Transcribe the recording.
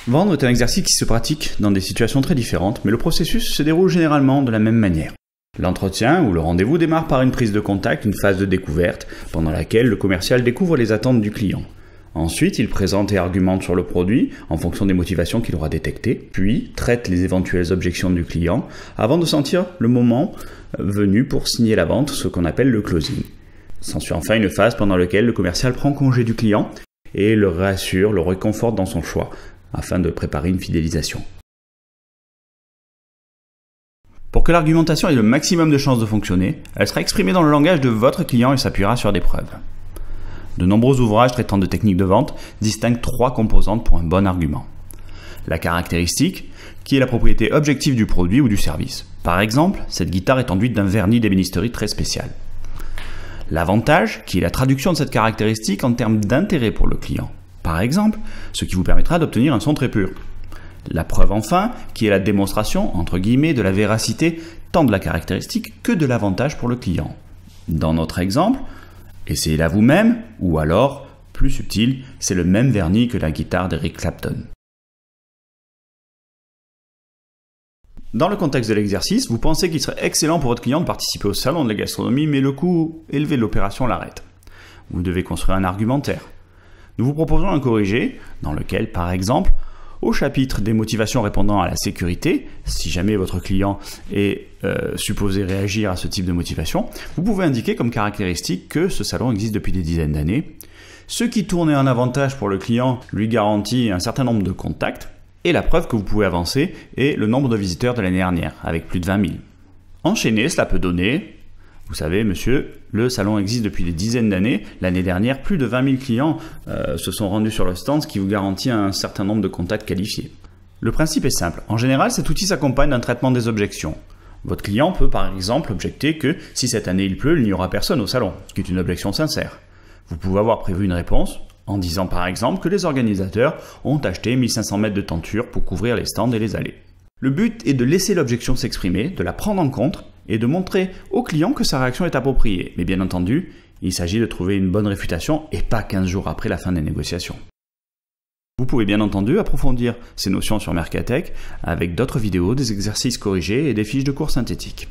Vendre est un exercice qui se pratique dans des situations très différentes, mais le processus se déroule généralement de la même manière. L'entretien ou le rendez-vous démarre par une prise de contact, une phase de découverte, pendant laquelle le commercial découvre les attentes du client. Ensuite, il présente et argumente sur le produit en fonction des motivations qu'il aura détectées, puis traite les éventuelles objections du client avant de sentir le moment venu pour signer la vente, ce qu'on appelle le closing. S'ensuit enfin une phase pendant laquelle le commercial prend congé du client et le rassure, le réconforte dans son choix, afin de préparer une fidélisation. Pour que l'argumentation ait le maximum de chances de fonctionner, elle sera exprimée dans le langage de votre client et s'appuiera sur des preuves. De nombreux ouvrages traitant de techniques de vente distinguent 3 composantes pour un bon argument. La caractéristique, qui est la propriété objective du produit ou du service. Par exemple, cette guitare est enduite d'un vernis d'ébénisterie très spécial. L'avantage, qui est la traduction de cette caractéristique en termes d'intérêt pour le client. Par exemple, ce qui vous permettra d'obtenir un son très pur. La preuve enfin, qui est la démonstration, entre guillemets, de la véracité tant de la caractéristique que de l'avantage pour le client. Dans notre exemple, essayez-la vous-même, ou alors, plus subtil, c'est le même vernis que la guitare d'Eric Clapton. Dans le contexte de l'exercice, vous pensez qu'il serait excellent pour votre client de participer au salon de la gastronomie, mais le coût élevé de l'opération l'arrête. Vous devez construire un argumentaire. Nous vous proposons un corrigé, dans lequel, par exemple, au chapitre des motivations répondant à la sécurité, si jamais votre client est supposé réagir à ce type de motivation, vous pouvez indiquer comme caractéristique que ce salon existe depuis des dizaines d'années. Ce qui tourne en avantage pour le client lui garantit un certain nombre de contacts, et la preuve que vous pouvez avancer est le nombre de visiteurs de l'année dernière, avec plus de 20 000. Enchaîné, cela peut donner... Vous savez, monsieur, le salon existe depuis des dizaines d'années. L'année dernière, plus de 20 000 clients se sont rendus sur le stand, ce qui vous garantit un certain nombre de contacts qualifiés. Le principe est simple. En général, cet outil s'accompagne d'un traitement des objections. Votre client peut par exemple objecter que si cette année il pleut, il n'y aura personne au salon, ce qui est une objection sincère. Vous pouvez avoir prévu une réponse en disant par exemple que les organisateurs ont acheté 1500 mètres de tenture pour couvrir les stands et les allées. Le but est de laisser l'objection s'exprimer, de la prendre en compte et de montrer au client que sa réaction est appropriée. Mais bien entendu, il s'agit de trouver une bonne réfutation et pas 15 jours après la fin des négociations. Vous pouvez bien entendu approfondir ces notions sur Mercatech avec d'autres vidéos, des exercices corrigés et des fiches de cours synthétiques.